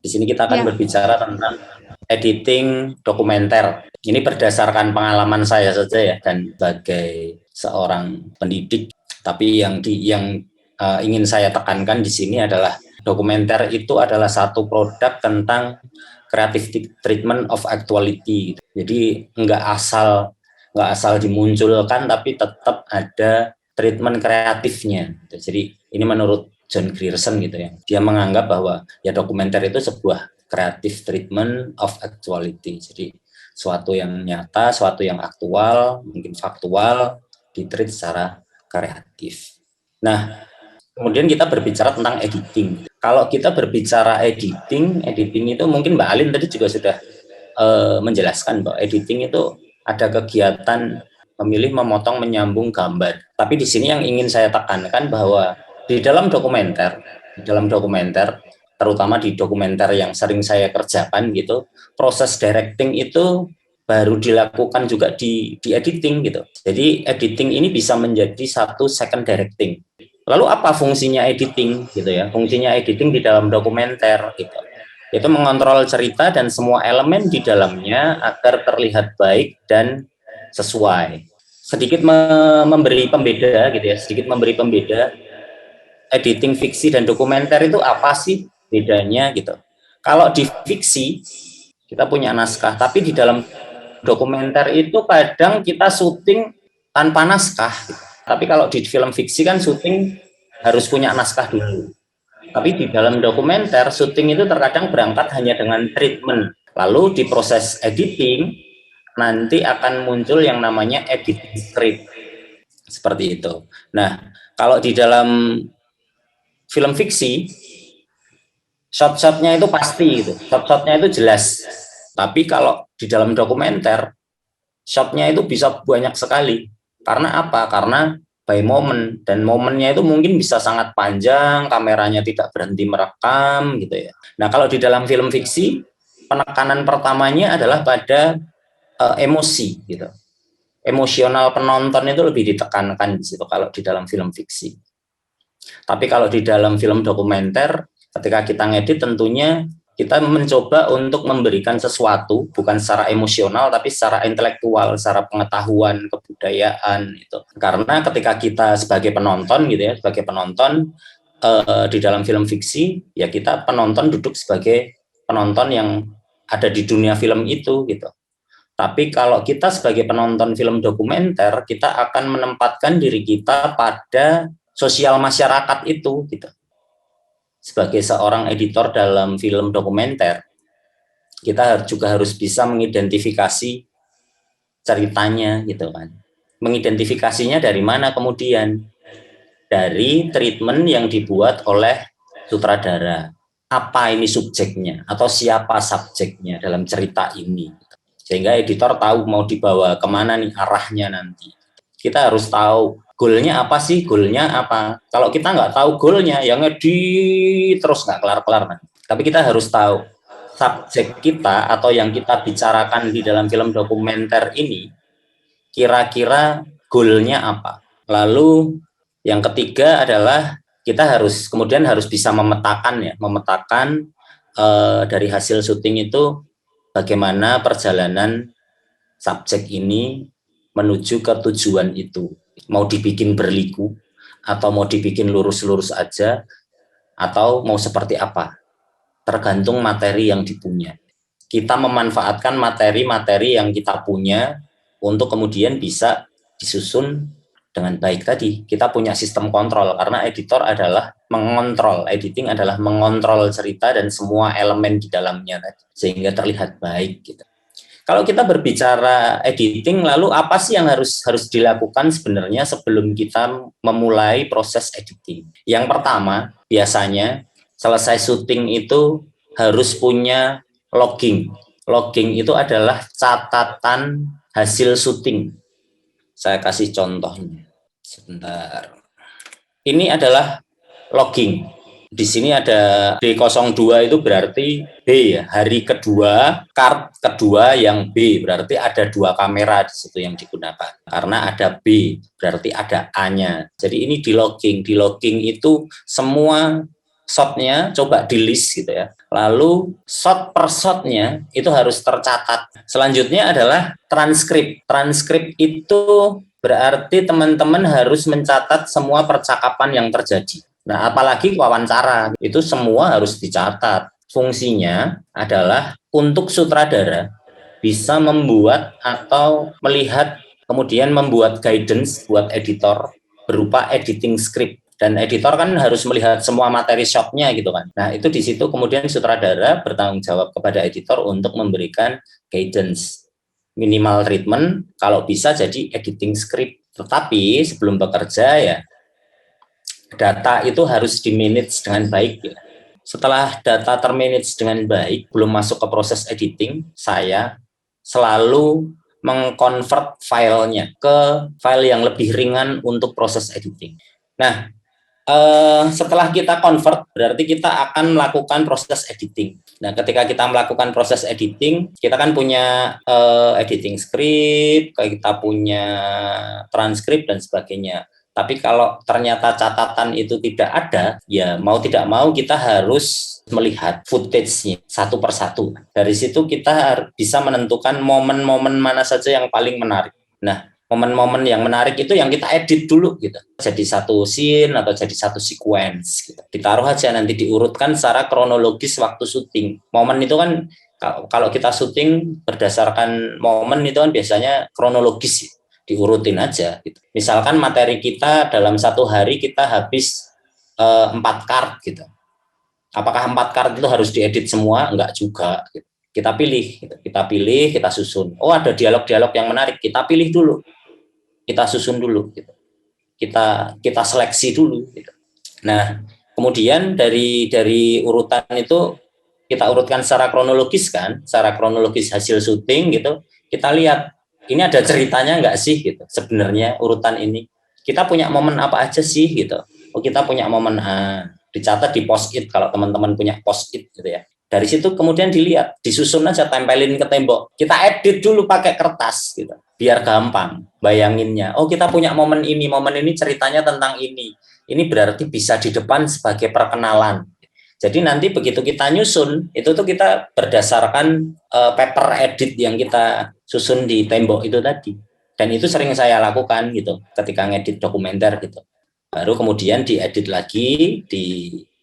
Di sini kita akan Ya, berbicara tentang editing dokumenter. Ini berdasarkan pengalaman saya saja ya, dan sebagai seorang pendidik. Tapi yang ingin saya tekankan di sini adalah dokumenter itu adalah satu produk tentang creative treatment of actuality. Jadi nggak asal dimunculkan, tapi tetap ada treatment kreatifnya. Jadi ini menurut John Grierson gitu ya. Dia menganggap bahwa ya dokumenter itu sebuah creative treatment of actuality. Jadi suatu yang nyata, suatu yang aktual, mungkin faktual, ditreat secara kreatif. Nah, kemudian kita berbicara tentang editing. Kalau kita berbicara editing itu mungkin Mbak Alin tadi juga sudah menjelaskan bahwa editing itu ada kegiatan memilih, memotong, menyambung gambar. Tapi di sini yang ingin saya tekankan bahwa di dalam dokumenter, terutama di dokumenter yang sering saya kerjakan gitu, proses directing itu baru dilakukan juga di editing gitu. Jadi editing ini bisa menjadi satu second directing. Lalu apa fungsinya editing gitu ya? Fungsinya editing di dalam dokumenter gitu. Itu mengontrol cerita dan semua elemen di dalamnya agar terlihat baik dan sesuai. Sedikit memberi pembeda gitu ya, sedikit memberi pembeda editing fiksi dan dokumenter itu apa sih bedanya gitu. Kalau di fiksi kita punya naskah, tapi di dalam dokumenter itu kadang kita syuting tanpa naskah gitu. Tapi kalau di film fiksi kan syuting harus punya naskah dulu. Tapi di dalam dokumenter syuting itu terkadang berangkat hanya dengan treatment. Lalu di proses editing nanti akan muncul yang namanya editing script seperti itu. Nah, kalau di dalam film fiksi shot-shotnya itu pasti gitu, shot-shotnya itu jelas. Tapi kalau di dalam dokumenter shotnya itu bisa banyak sekali. Karena apa? Karena by moment, dan momennya itu mungkin bisa sangat panjang, kameranya tidak berhenti merekam gitu ya. Nah, kalau di dalam film fiksi penekanan pertamanya adalah pada emosi gitu. Emosional penonton itu lebih ditekankan di situ kalau di dalam film fiksi. Tapi kalau di dalam film dokumenter, ketika kita ngedit tentunya kita mencoba untuk memberikan sesuatu bukan secara emosional tapi secara intelektual, secara pengetahuan, kebudayaan itu. Karena ketika kita sebagai penonton gitu ya, sebagai penonton di dalam film fiksi, ya kita penonton duduk sebagai penonton yang ada di dunia film itu gitu. Tapi kalau kita sebagai penonton film dokumenter, kita akan menempatkan diri kita pada sosial masyarakat itu gitu. Sebagai seorang editor dalam film dokumenter, kita juga harus bisa mengidentifikasi ceritanya gitu kan. Mengidentifikasinya dari mana kemudian? Dari treatment yang dibuat oleh sutradara. Apa ini subjeknya atau siapa subjeknya dalam cerita ini? Sehingga editor tahu mau dibawa kemana nih arahnya nanti. Kita harus tahu goalnya apa sih, goalnya apa. Kalau kita nggak tahu goalnya, yang ngedit terus nggak kelar-kelar. Tapi kita harus tahu subjek kita atau yang kita bicarakan di dalam film dokumenter ini kira-kira goalnya apa. Lalu yang ketiga adalah kita harus bisa memetakan dari hasil syuting itu bagaimana perjalanan subjek ini menuju ke tujuan itu. Mau dibikin berliku, atau mau dibikin lurus-lurus aja, atau mau seperti apa. Tergantung materi yang dipunya. Kita memanfaatkan materi-materi yang kita punya untuk kemudian bisa disusun dengan baik tadi. Kita punya sistem kontrol, karena editing adalah mengontrol cerita dan semua elemen di dalamnya sehingga terlihat baik gitu. Kalau kita berbicara editing, lalu apa sih yang harus dilakukan sebenarnya sebelum kita memulai proses editing? Yang pertama, biasanya selesai syuting itu harus punya logging. Logging itu adalah catatan hasil syuting. Saya kasih contohnya. Sebentar. Ini adalah logging. Di sini ada D02 itu berarti B ya, hari kedua, kart kedua yang B, berarti ada dua kamera di situ yang digunakan. Karena ada B, berarti ada A-nya. Jadi ini di logging. Di logging itu semua shotnya coba di list gitu ya. Lalu shot per shotnya itu harus tercatat. Selanjutnya adalah transkrip. Transkrip itu berarti teman-teman harus mencatat semua percakapan yang terjadi. Nah, apalagi wawancara, itu semua harus dicatat. Fungsinya adalah untuk sutradara bisa membuat atau melihat, kemudian membuat guidance buat editor berupa editing script. Dan editor kan harus melihat semua materi shotnya gitu kan. Nah, itu di situ kemudian sutradara bertanggung jawab kepada editor untuk memberikan guidance, minimal treatment, kalau bisa jadi editing script. Tetapi sebelum bekerja ya, data itu harus di-manage dengan baik ya. Setelah data termanage dengan baik, belum masuk ke proses editing, saya selalu mengkonvert filenya ke file yang lebih ringan untuk proses editing. Nah, setelah kita convert, berarti kita akan melakukan proses editing. Nah, ketika kita melakukan proses editing, kita kan punya editing script, kita punya transkrip dan sebagainya. Tapi kalau ternyata catatan itu tidak ada, ya mau tidak mau kita harus melihat footage-nya satu persatu. Dari situ kita bisa menentukan momen-momen mana saja yang paling menarik. Nah, momen-momen yang menarik itu yang kita edit dulu gitu. Jadi satu scene atau jadi satu sequence gitu. Ditaruh aja, nanti diurutkan secara kronologis waktu syuting. Momen itu kan kalau kita syuting berdasarkan momen itu kan biasanya kronologis, diurutin aja gitu. Misalkan materi kita dalam satu hari kita habis 4 card gitu. Apakah 4 card itu harus diedit semua? Enggak juga gitu. Kita pilih, kita susun. Oh, ada dialog-dialog yang menarik, kita pilih dulu, kita susun dulu gitu. Kita seleksi dulu gitu. Nah, kemudian dari urutan itu kita urutkan secara kronologis kan, secara kronologis hasil syuting gitu. Kita lihat ini ada ceritanya nggak sih gitu. Sebenarnya urutan ini kita punya momen apa aja sih gitu. Oh, kita punya momen dicatat di post-it kalau teman-teman punya post-it gitu ya. Dari situ kemudian dilihat, disusun aja, tempelin ke tembok. Kita edit dulu pakai kertas gitu, biar gampang bayanginnya. Oh, kita punya momen ini ceritanya tentang ini. Ini berarti bisa di depan sebagai perkenalan. Jadi nanti begitu kita nyusun, itu tuh kita berdasarkan paper edit yang kita susun di tembok itu tadi. Dan itu sering saya lakukan gitu ketika ngedit dokumenter gitu. Baru kemudian diedit lagi di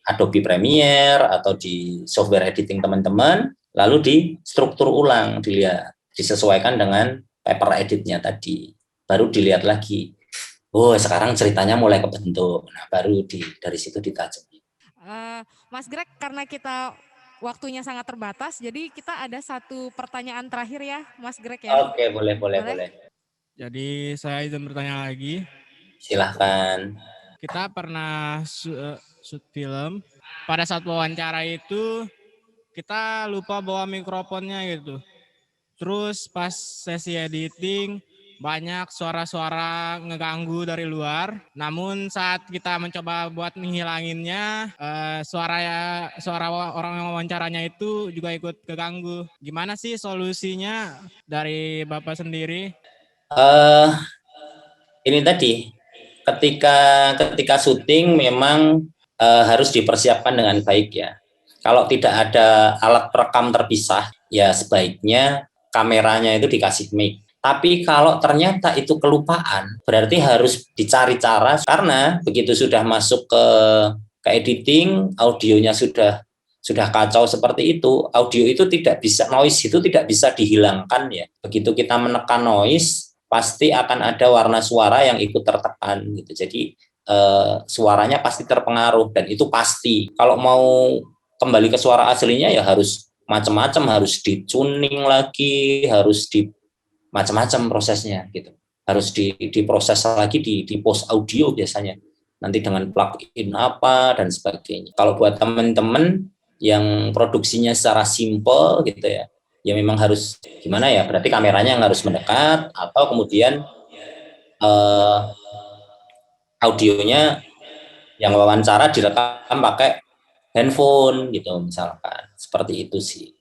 Adobe Premiere atau di software editing teman-teman, lalu di struktur ulang, dilihat, disesuaikan dengan paper editnya tadi. Baru dilihat lagi, oh sekarang ceritanya mulai kebentuk. Nah, baru dari situ ditajam. Mas Greg, karena kita waktunya sangat terbatas, jadi kita ada satu pertanyaan terakhir ya, Mas Greg ya. Oke, boleh. Jadi saya izin bertanya lagi. Silahkan. Kita pernah shoot film. Pada saat wawancara itu kita lupa bawa mikrofonnya gitu. Terus pas sesi editing banyak suara-suara ngeganggu dari luar. Namun saat kita mencoba buat menghilanginnya, suara orang yang wawancaranya itu juga ikut keganggu. Gimana sih solusinya dari Bapak sendiri? Ini tadi ketika syuting memang harus dipersiapkan dengan baik ya. Kalau tidak ada alat perekam terpisah, ya sebaiknya kameranya itu dikasih mic. Tapi kalau ternyata itu kelupaan, berarti harus dicari cara, karena begitu sudah masuk ke editing, audionya sudah kacau seperti itu, audio itu tidak bisa, noise itu tidak bisa dihilangkan ya. Begitu kita menekan noise, pasti akan ada warna suara yang ikut tertekan gitu. Jadi suaranya pasti terpengaruh, dan itu pasti. Kalau mau kembali ke suara aslinya ya harus macam-macam, harus dicuning lagi, harus di macam-macam prosesnya gitu. Harus diproses lagi di post audio biasanya. Nanti dengan plugin apa dan sebagainya. Kalau buat teman-teman yang produksinya secara simple gitu ya, ya memang harus gimana ya, berarti kameranya yang harus mendekat, atau kemudian audionya yang wawancara direkam pakai handphone gitu misalkan, seperti itu sih.